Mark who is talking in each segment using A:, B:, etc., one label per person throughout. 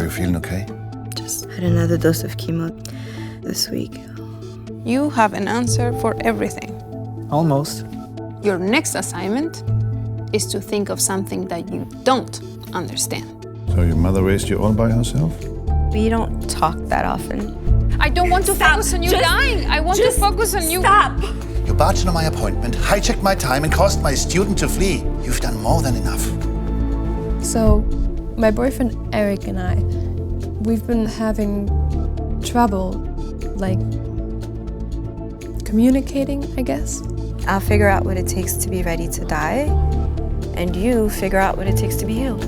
A: you feeling okay?
B: Just had another dose of chemo this week.
C: You have an answer for everything.
A: Almost.
C: Your next assignment is to think of something that you don't understand.
A: So your mother raised you all by herself?
B: We don't talk that often.
C: I don't want to focus on you dying. I want to focus on you.
B: Stop!
A: You barged on my appointment, hijacked my time, and caused my student to flee. You've done more than enough.
D: So, my boyfriend Eric and I, we've been having trouble, like, communicating, I guess.
B: I'll figure out what it takes to be ready to die, and you figure out what it takes to be healed.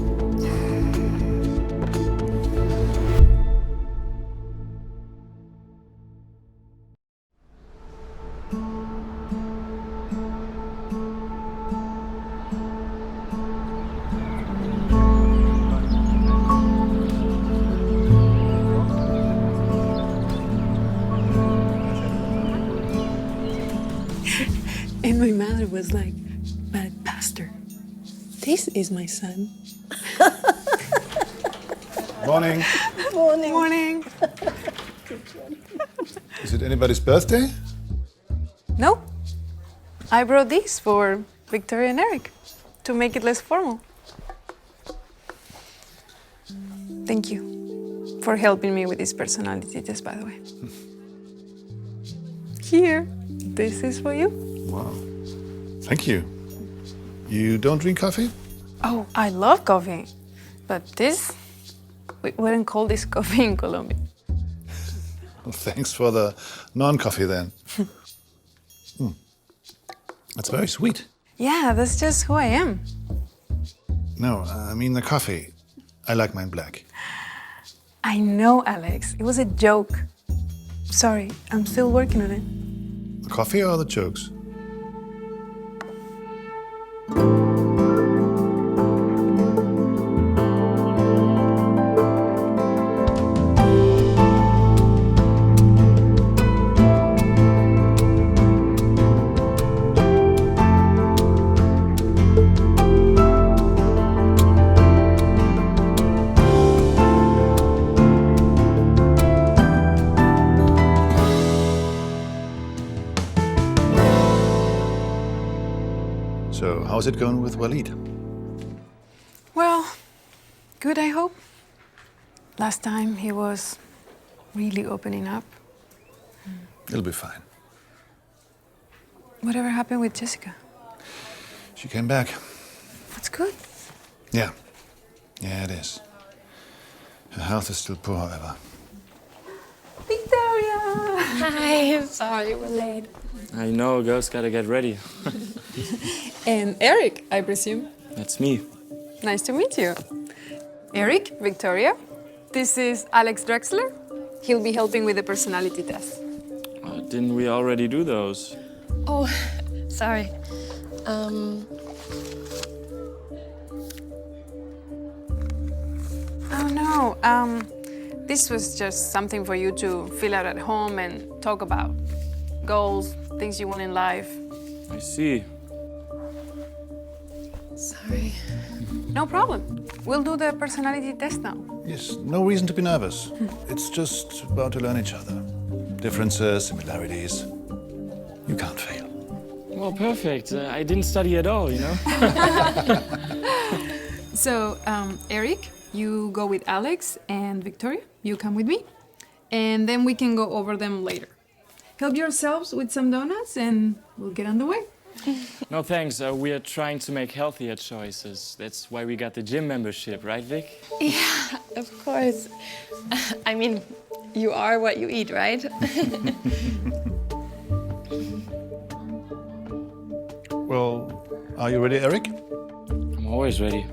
C: And my mother was like, but pastor, this is my son.
A: Morning.
C: Morning. Morning.
A: Is it anybody's birthday?
C: No, I brought these for Victoria and Eric to make it less formal. Thank you for helping me with this personality test, by the way. Here, this is for you.
A: Wow. Thank you. You don't drink coffee?
C: Oh, I love coffee, but this, we wouldn't call this coffee in Colombia.
A: Well, thanks for the non-coffee then. That's very sweet.
C: Yeah, that's just who I am.
A: No, I mean the coffee. I like mine black.
C: I know, Alex. It was a joke. Sorry, I'm still working on it.
A: The coffee or the jokes? So, how's it going with Walid?
C: Well, good, I hope. Last time he was really opening up.
A: It'll be fine.
C: Whatever happened with Jessica?
A: She came back.
C: That's good.
A: Yeah. Yeah, it is. Her health is still poor, however.
C: Victoria!
D: Hi, sorry we're late.
E: I know, girls gotta get ready.
C: And Eric, I presume.
E: That's me.
C: Nice to meet you. Eric, Victoria. This is Alex Drexler. He'll be helping with the personality test.
E: Didn't we already do those?
D: Oh, sorry.
C: Oh no, this was just something for you to fill out at home and talk about. Goals, things you want in life.
E: I see.
D: Sorry.
C: No problem. We'll do the personality test now.
A: Yes, no reason to be nervous. It's just about to learn each other. Differences, similarities. You can't fail.
E: Well, perfect. I didn't study at all, you know?
C: So, Eric, you go with Alex, and Victoria, you come with me. And then we can go over them later. Help yourselves with some donuts, and we'll get on the way.
E: No, thanks. We are trying to make healthier choices. That's why we got the gym membership, right, Vic?
D: Yeah, of course. I mean, you are what you eat, right?
A: Well, are you ready, Eric?
E: I'm always ready.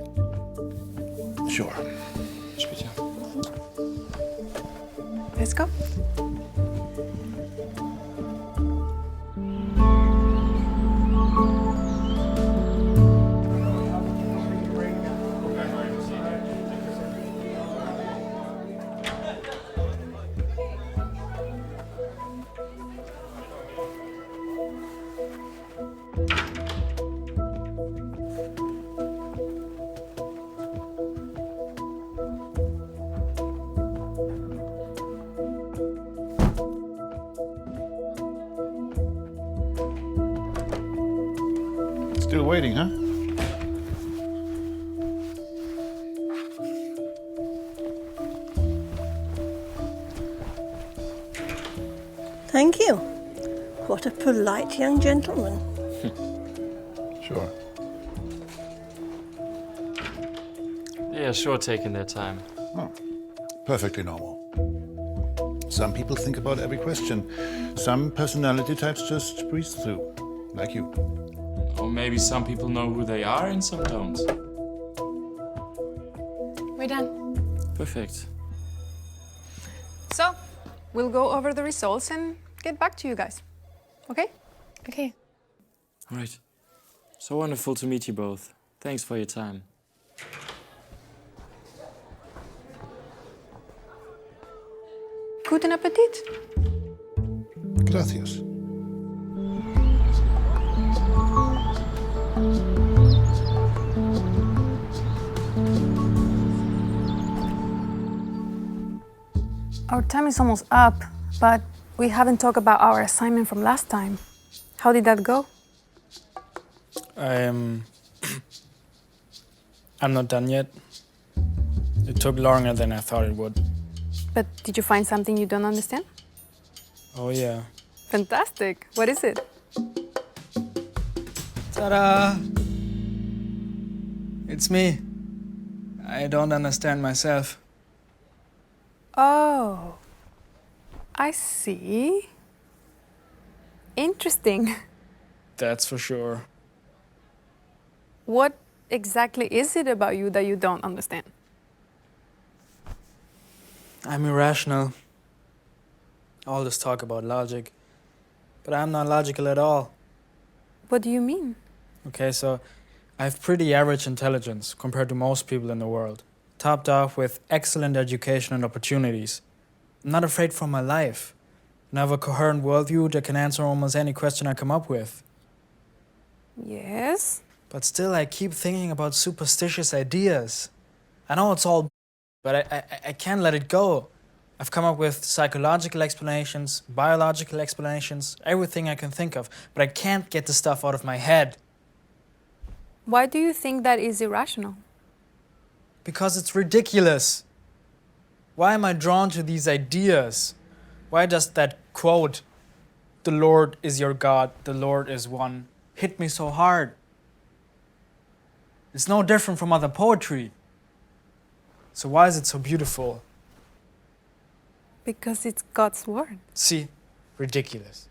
A: Sure.
E: Bitte.
C: Let's go.
A: Still waiting, huh?
F: Thank you. What a polite young gentleman.
A: Sure.
E: Yeah, sure, taking their time.
A: Oh, perfectly normal. Some people think about every question. Some personality types just breeze through, like you.
E: Or maybe some people know who they are and some don't.
D: We're done.
E: Perfect.
C: So, we'll go over the results and get back to you guys. Okay?
D: Okay.
E: All right. So wonderful to meet you both. Thanks for your time.
C: Guten Appetit.
A: Gracias.
B: Our time is almost up, but we haven't talked about our assignment from last time. How did that go?
G: I'm not done yet. It took longer than I thought it would.
B: But did you find something you don't understand?
G: Oh yeah.
B: Fantastic. What is it?
G: Ta-da! It's me. I don't understand myself.
B: Oh, I see. Interesting.
G: That's for sure.
B: What exactly is it about you that you don't understand?
G: I'm irrational. All this talk about logic. But I'm not logical at all.
B: What do you mean?
G: Okay, so I have pretty average intelligence compared to most people in the world. Topped off with excellent education and opportunities. I'm not afraid for my life. And I have a coherent worldview that can answer almost any question I come up with.
B: Yes.
G: But still, I keep thinking about superstitious ideas. I know it's all, but I can't let it go. I've come up with psychological explanations, biological explanations, everything I can think of, but I can't get the stuff out of my head.
B: Why do you think that is irrational?
G: Because it's ridiculous. Why am I drawn to these ideas? Why does that quote, "The Lord is your God, the Lord is one," hit me so hard? It's no different from other poetry. So why is it so beautiful?
B: Because it's God's word.
G: See, ridiculous.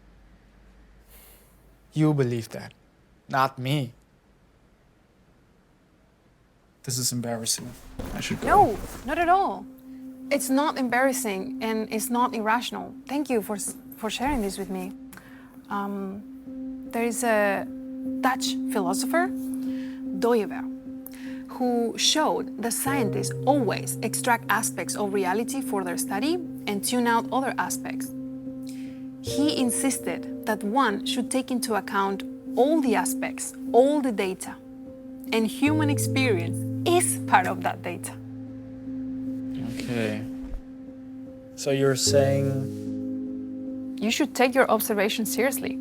G: You believe that, not me. This is embarrassing. I should go.
C: No, not at all. It's not embarrassing and it's not irrational. Thank you for sharing this with me. There is a Dutch philosopher, Doyewer, who showed that scientists always extract aspects of reality for their study and tune out other aspects. He insisted that one should take into account all the aspects, all the data, and human experience is part of that data.
G: Okay. So you're saying
C: You should take your observation seriously.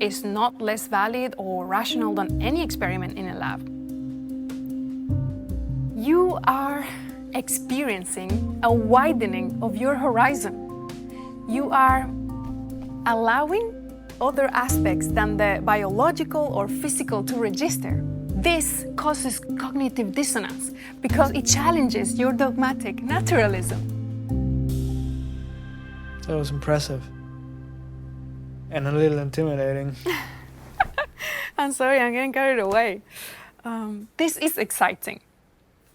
C: It's not less valid or rational than any experiment in a lab. You are experiencing a widening of your horizon. You are allowing other aspects than the biological or physical to register. This causes cognitive dissonance because it challenges your dogmatic naturalism.
G: that was impressive. And a little intimidating.
C: I'm sorry, I'm getting carried away. This is exciting.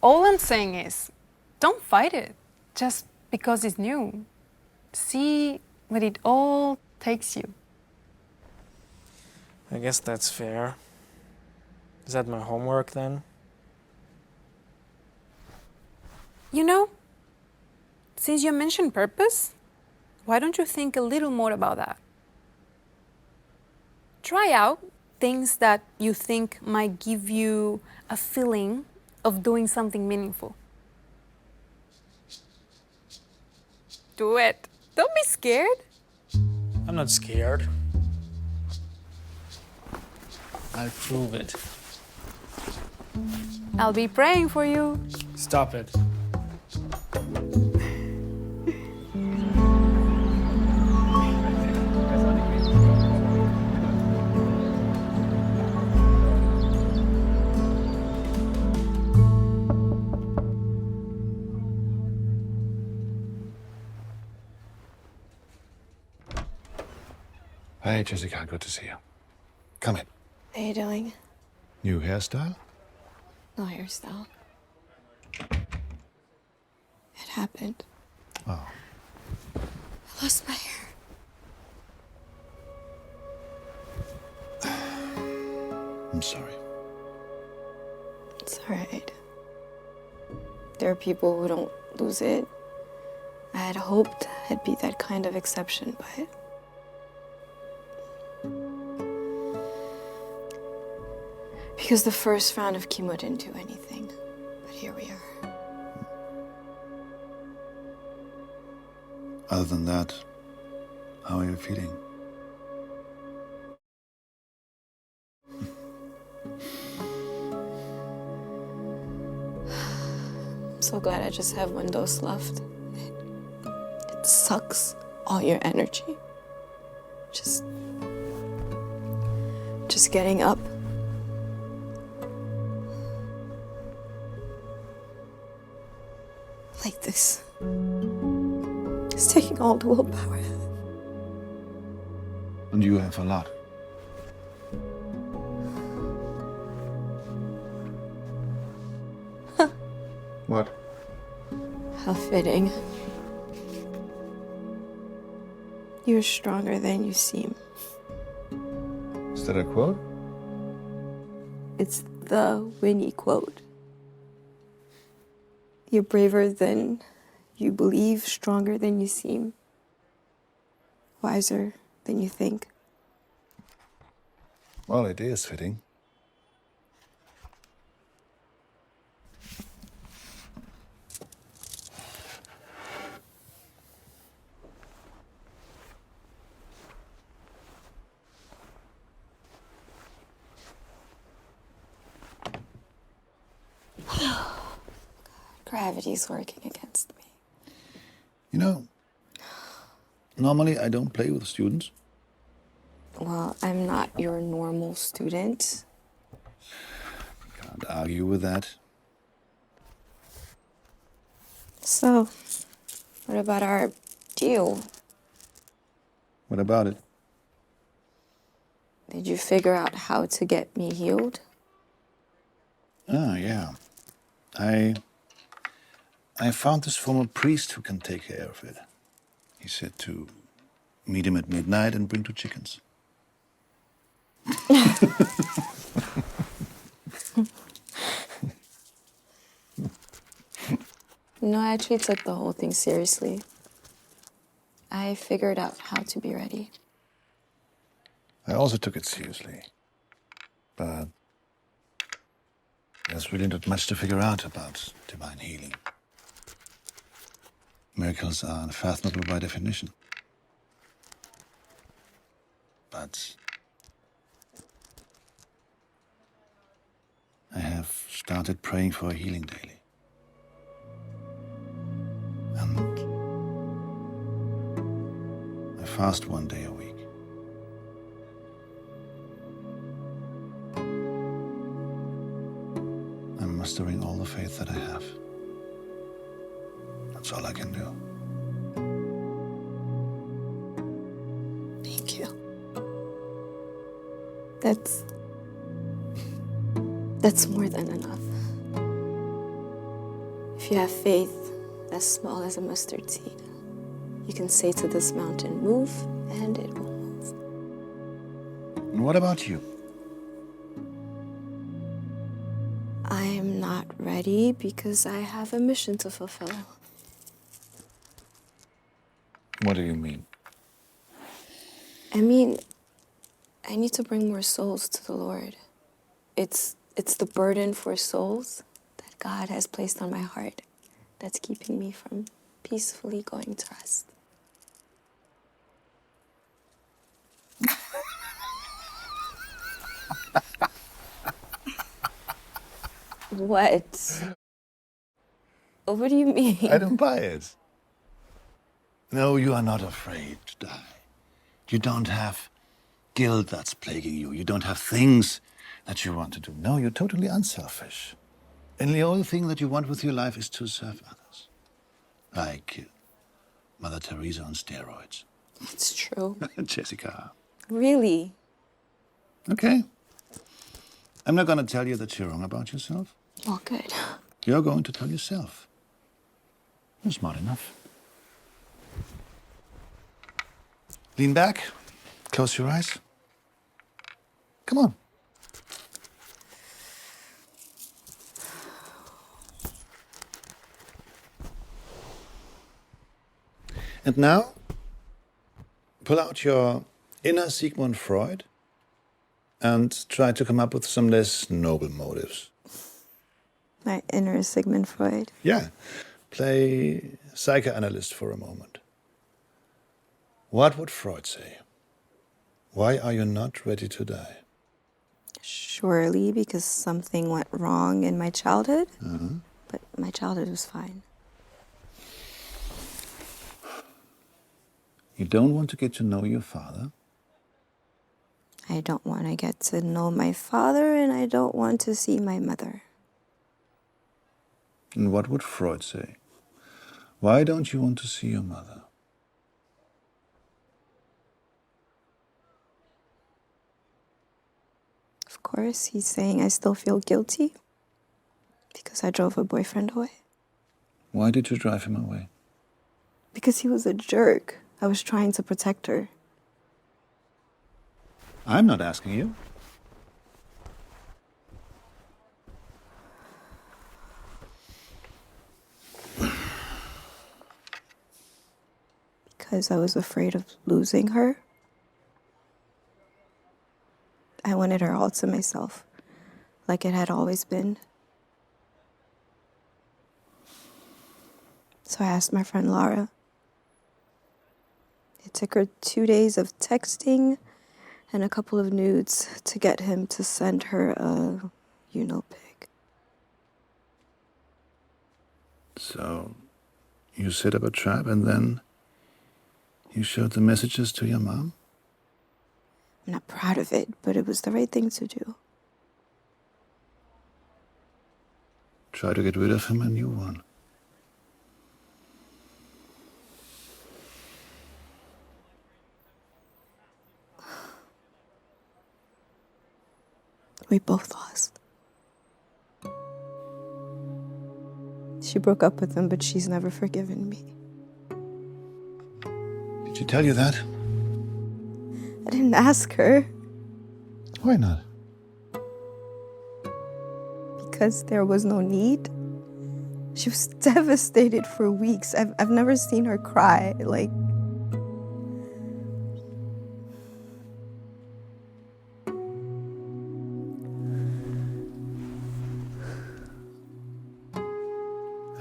C: All I'm saying is, don't fight it just because it's new. See where it all takes you.
G: I guess that's fair. Is that my homework then?
B: You know, since you mentioned purpose, why don't you think a little more about that? Try out things that you think might give you a feeling of doing something meaningful. Do it. Don't be scared.
G: I'm not scared. I'll prove it.
B: I'll be praying for you.
G: Stop it.
A: Hey, Jessica, good to see you. Come in.
D: How you doing?
A: New hairstyle?
D: No hairstyle. It happened.
A: Oh.
D: I lost my hair.
A: I'm sorry.
D: It's all right. There are people who don't lose it. I had hoped I'd be that kind of exception, but because the first round of chemo didn't do anything. But here we are.
A: Other than that, how are you feeling?
D: I'm so glad I just have one dose left. It sucks all your energy. Just getting up. Like this. It's taking all the willpower.
A: And you have a lot. What?
D: How fitting. You're stronger than you seem.
A: Is that a quote?
D: It's the Winnie quote. You're braver than you believe, stronger than you seem, wiser than you think.
A: Well, it is fitting.
D: Gravity's working against me.
A: You know, normally I don't play with students.
D: Well, I'm not your normal student.
A: Can't argue with that.
D: So, what about our deal?
A: What about it?
D: Did you figure out how to get me healed?
A: Ah, yeah. I found this former priest who can take care of it. He said to meet him at midnight and bring 2 chickens.
D: No, I actually took the whole thing seriously. I figured out how to be ready.
A: I also took it seriously. But there's really not much to figure out about divine healing. Miracles are unfathomable by definition. But I have started praying for healing daily. And I fast 1 day a week. I'm mustering all the faith that I have. That's all I can do.
D: Thank you. That's more than enough. If you have faith as small as a mustard seed, you can say to this mountain, move, and it will move.
A: And what about you?
D: I am not ready because I have a mission to fulfill.
A: What do you mean?
D: I mean, I need to bring more souls to the Lord. It's the burden for souls that God has placed on my heart that's keeping me from peacefully going to rest. What? What do you mean?
A: I don't buy it. No, you are not afraid to die. You don't have guilt that's plaguing you. You don't have things that you want to do. No, you're totally unselfish. And the only thing that you want with your life is to serve others. Like Mother Teresa on steroids.
D: It's true.
A: Jessica.
D: Really?
A: Okay. I'm not going to tell you that you're wrong about yourself.
D: Well, good.
A: You're going to tell yourself. You're smart enough. Lean back. Close your eyes. Come on. And now, pull out your inner Sigmund Freud and try to come up with some less noble motives.
D: My inner Sigmund Freud.
A: Yeah. Play psychoanalyst for a moment. What would Freud say? Why are you not ready to die?
D: Surely because something went wrong in my childhood. But my childhood was fine.
A: You don't want to get to know your father?
D: I don't want to get to know my father, and I don't want to see my mother.
A: And what would Freud say? Why don't you want to see your mother?
D: Of course, he's saying I still feel guilty because I drove a boyfriend away.
A: Why did you drive him away?
D: Because he was a jerk. I was trying to protect her.
A: I'm not asking you.
D: Because I was afraid of losing her. I wanted her all to myself, like it had always been. So I asked my friend Laura. It took her 2 days of texting and a couple of nudes to get him to send her a pic.
A: So, you set up a trap and then you showed the messages to your mom?
D: I'm not proud of it, but it was the right thing to do.
A: Try to get rid of him and you won.
D: We both lost. She broke up with him, but she's never forgiven me.
A: Did she tell you that?
D: I didn't ask her
A: Why not?
D: because there was no need. She was devastated for weeks. I've never seen her cry.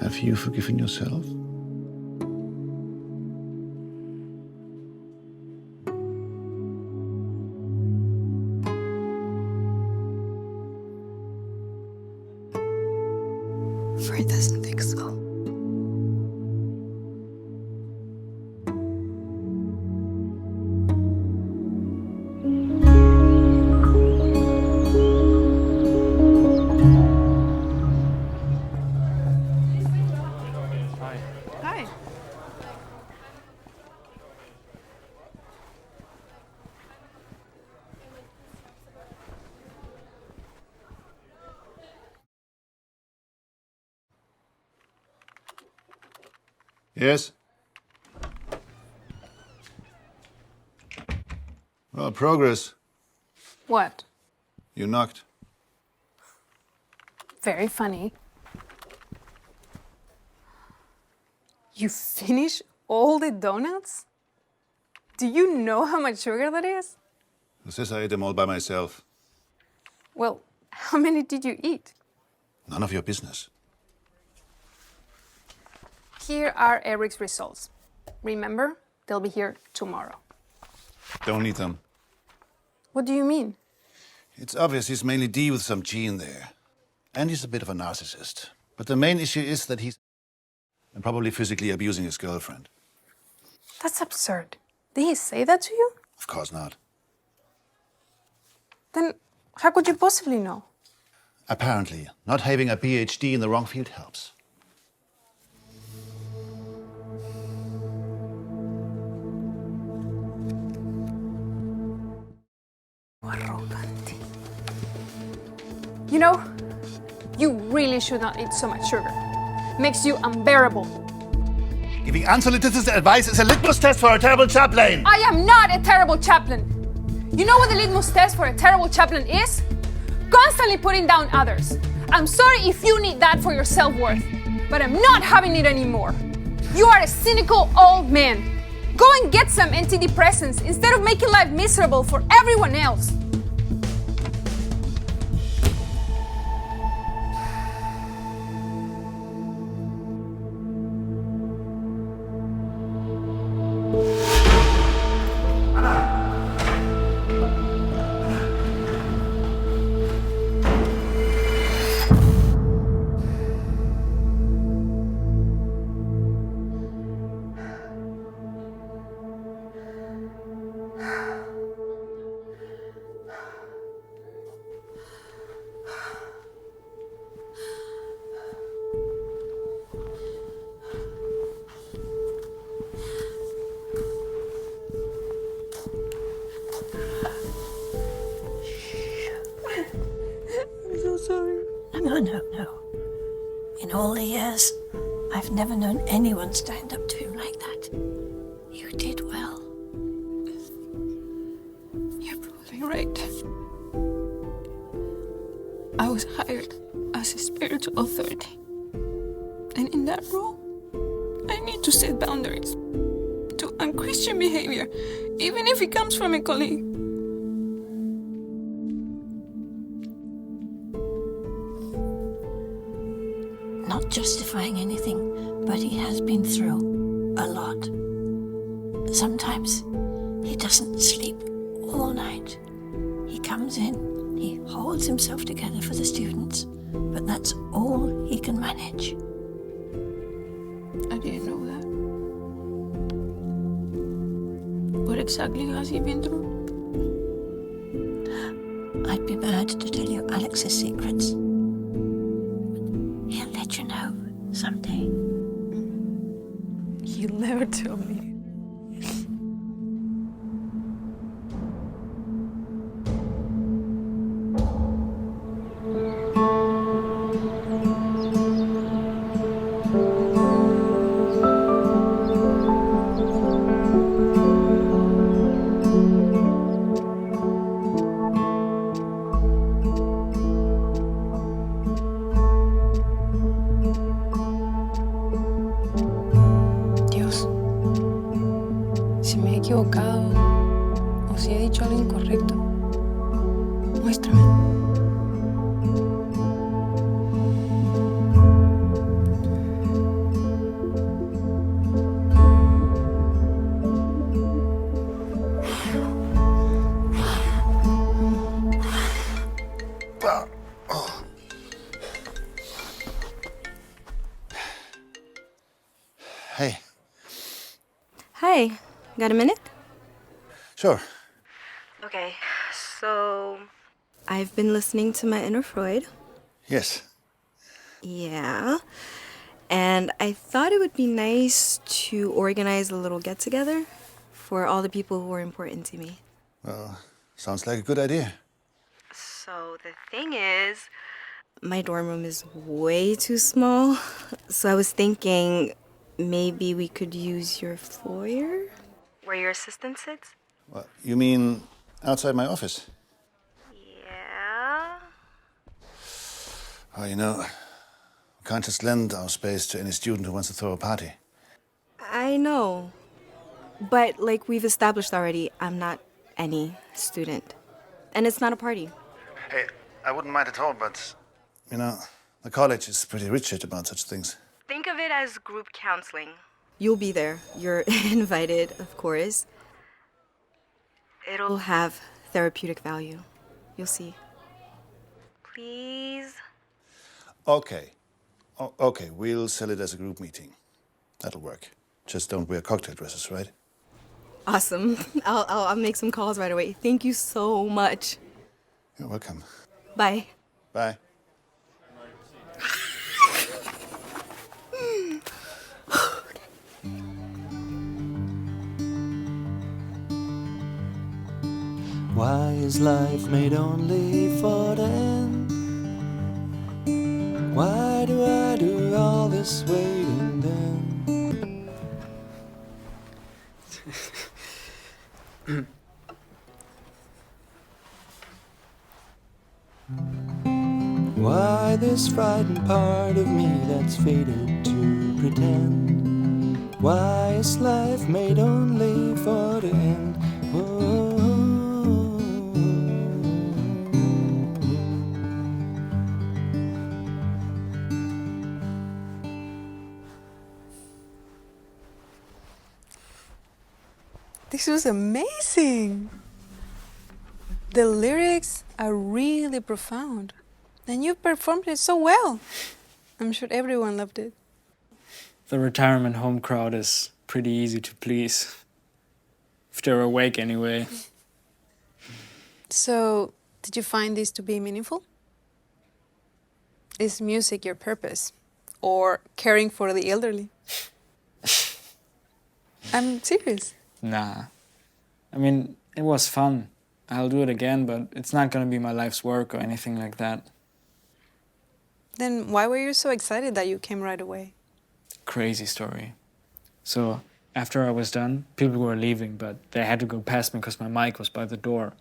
A: Have you forgiven yourself?
D: Freud doesn't think so.
C: Hi.
A: Yes? Well, progress.
B: What?
A: You knocked.
B: Very funny. You finish all the donuts? Do you know how much sugar that is?
A: Who says I ate them all by myself?
B: Well, how many did you eat?
A: None of your business.
B: Here are Eric's results. Remember, they'll be here tomorrow.
A: Don't need them.
B: What do you mean?
A: It's obvious he's mainly D with some G in there. And he's a bit of a narcissist. But the main issue is that he's and probably physically abusing his girlfriend.
B: That's absurd. Did he say that to you?
A: Of course not.
B: Then how could you possibly know?
A: Apparently, not having a PhD in the wrong field helps.
B: You know, you really should not eat so much sugar. Makes you unbearable.
A: Giving unsolicited advice is a litmus test for a terrible chaplain.
B: I am not a terrible chaplain. You know what the litmus test for a terrible chaplain is? Constantly putting down others. I'm sorry if you need that for your self-worth, but I'm not having it anymore. You are a cynical old man. Go and get some antidepressants instead of making life miserable for everyone else.
F: No. In all the years, I've never known anyone stand up to him like that. You did well.
C: You're probably right. I was hired as a spiritual authority. And in that role, I need to set boundaries to unchristian behavior, even if it comes from a colleague.
F: Not justifying anything, but he has been through a lot. Sometimes he doesn't sleep all night. He comes in, he holds himself together for the students, but that's all he can manage.
C: I didn't know that. What exactly has he been through?
F: I'd be mad to tell you Alex's secrets. He'll let you know someday.
C: He'll never tell me. Si me he equivocado o si he dicho algo incorrecto, muéstrame.
A: Hey.
D: Hi, got a minute?
A: Sure.
D: Okay, so I've been listening to my inner Freud.
A: Yes.
D: Yeah. And I thought it would be nice to organize a little get-together for all the people who are important to me.
A: Well, sounds like a good idea.
D: So the thing is, my dorm room is way too small. So I was thinking maybe we could use your foyer where your assistant sits.
A: Well, you mean outside my office?
D: Yeah.
A: Oh, you know, we can't just lend our space to any student who wants to throw a party.
D: I know. But like we've established already, I'm not any student. And it's not a party.
A: Hey, I wouldn't mind at all, but, you know, the college is pretty rigid about such things.
D: Think of it as group counseling. You'll be there. You're invited, of course. It'll have therapeutic value. You'll see. Please?
A: Okay. Okay, we'll sell it as a group meeting. That'll work. Just don't wear cocktail dresses, right?
H: Awesome. I'll make some calls right away. Thank you so much.
A: You're welcome.
H: Bye.
A: Bye.
I: Why is life made only for the end? Why do I do all this waiting then? Why this frightened part of me that's fated to pretend? Why is life made only for the end? Oh.
J: This was amazing. The lyrics are really profound. And you performed it so well. I'm sure everyone loved it.
E: The retirement home crowd is pretty easy to please. If they're awake anyway.
J: So, did you find this to be meaningful? Is music your purpose? Or caring for the elderly? I'm serious.
E: Nah. I mean, it was fun. I'll do it again, but it's not gonna be my life's work or anything like that.
J: Then why were you so excited that you came right away?
E: Crazy story. So, after I was done, people were leaving, but they had to go past me because my mic was by the door.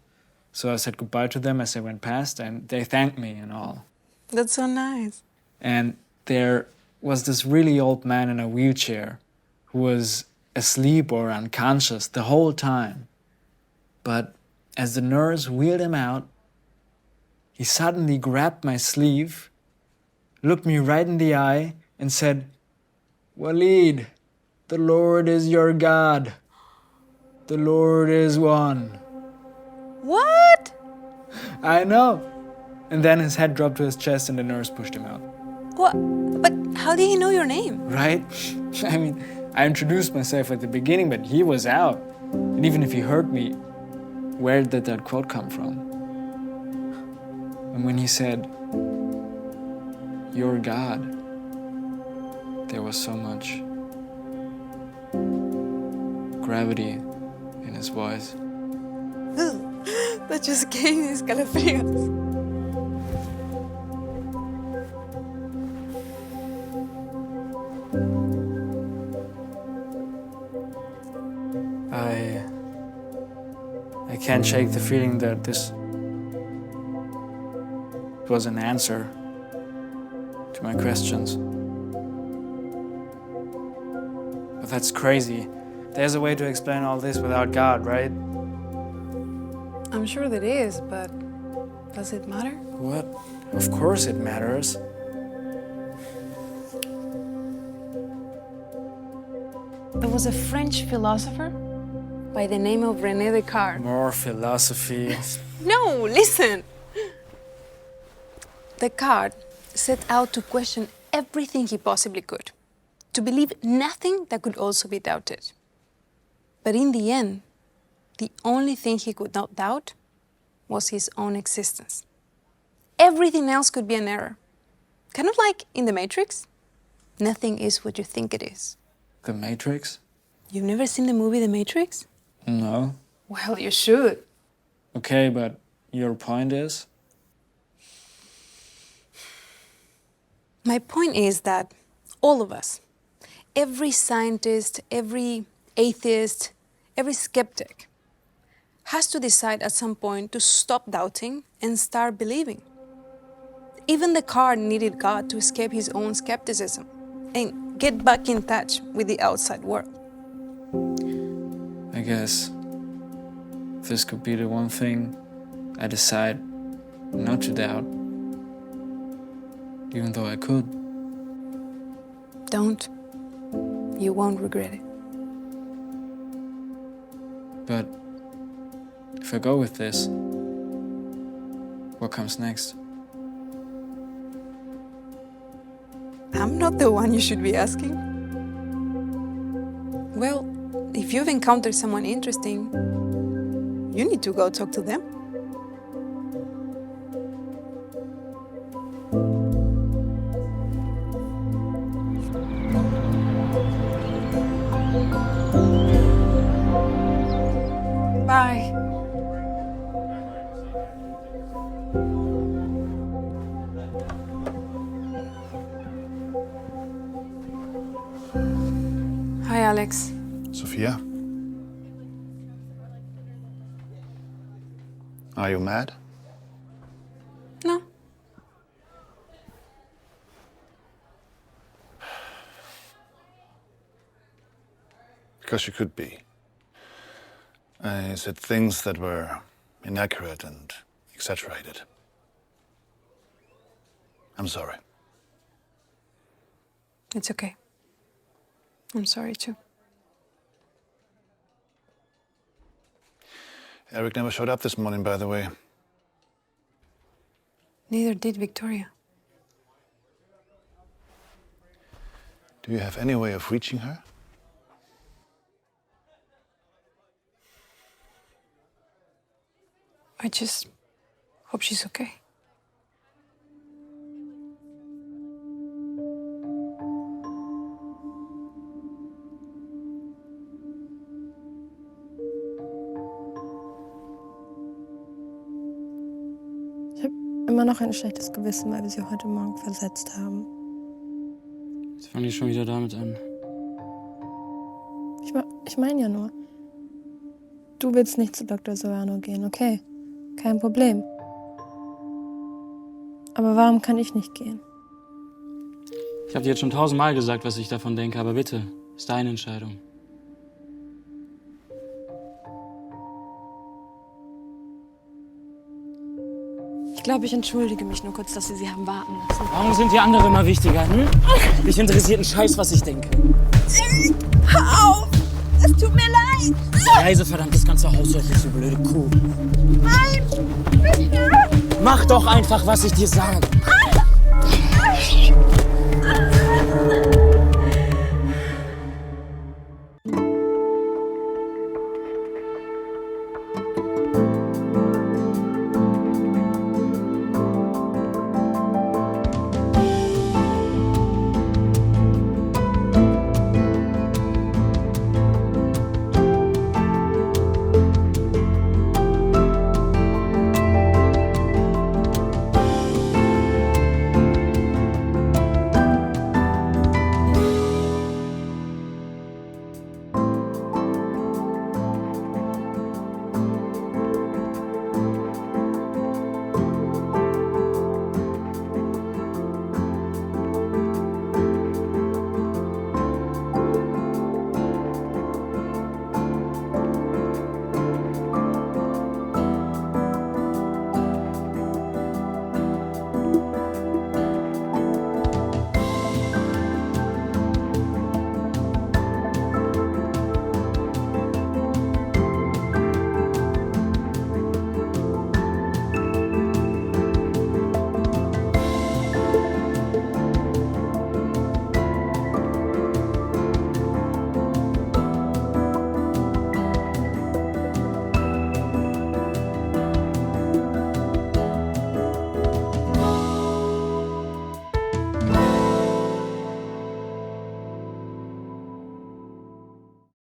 E: So I said goodbye to them as they went past, and they thanked me and all.
J: That's so nice.
E: And there was this really old man in a wheelchair who was asleep or unconscious the whole time. But as the nurse wheeled him out, he suddenly grabbed my sleeve, looked me right in the eye, and said, "Walid, the Lord is your God. The Lord is one."
J: What?
E: I know. And then his head dropped to his chest and the nurse pushed him out.
J: What? But how did he know your name?
E: Right? I mean, I introduced myself at the beginning, but he was out. And even if he heard me, where did that quote come from? And when he said, "Your God," there was so much gravity in his voice.
J: That just gave me escalofríos.
E: I can't shake the feeling that this was an answer to my questions. But that's crazy. There's a way to explain all this without God, right?
J: I'm sure there is, but does it matter?
E: What? Of course it matters.
J: There was a French philosopher by the name of René Descartes.
E: More philosophy.
J: No, listen! Descartes set out to question everything he possibly could, to believe nothing that could also be doubted. But in the end, the only thing he could not doubt was his own existence. Everything else could be an error. Kind of like in The Matrix. Nothing is what you think it is.
E: The Matrix?
J: You've never seen the movie The Matrix?
E: No.
J: Well, you should.
E: Okay, but your point is?
J: My point is that all of us, every scientist, every atheist, every skeptic, has to decide at some point to stop doubting and start believing. Even Descartes needed God to escape his own skepticism and get back in touch with the outside world.
E: I guess this could be the one thing I decide not to doubt, even though I could.
J: Don't. You won't regret it.
E: But if I go with this, what comes next?
J: I'm not the one you should be asking. Well, if you've encountered someone interesting, you need to go talk to them. Bye. Hi, Alex.
A: Sofía? Are you mad?
J: No.
A: Because you could be. I said things that were inaccurate and exaggerated. I'm sorry.
J: It's okay. I'm sorry too.
A: Eric never showed up this morning, by the way.
J: Neither did Victoria.
A: Do you have any way of reaching her?
J: I just hope she's okay.
K: Ich habe immer noch ein schlechtes Gewissen, weil wir sie heute Morgen versetzt haben.
L: Jetzt fangen die schon wieder damit an.
K: Ich meine ja nur, du willst nicht zu Dr. Solano gehen, okay? Kein Problem. Aber warum kann ich nicht gehen?
L: Ich habe dir jetzt schon 1000-mal gesagt, was ich davon denke, aber bitte, ist deine Entscheidung.
K: Ich glaube, ich entschuldige mich nur kurz, dass Sie haben warten lassen.
L: Warum sind die anderen immer wichtiger, hm? Mich interessiert ein Scheiß, was ich denke.
F: Hör auf! Es tut mir leid!
L: Leise, verdammt, das ganze Haus hört nicht so blöde Kuh.
F: Nein! Bitte!
L: Mach doch einfach, was ich dir sage.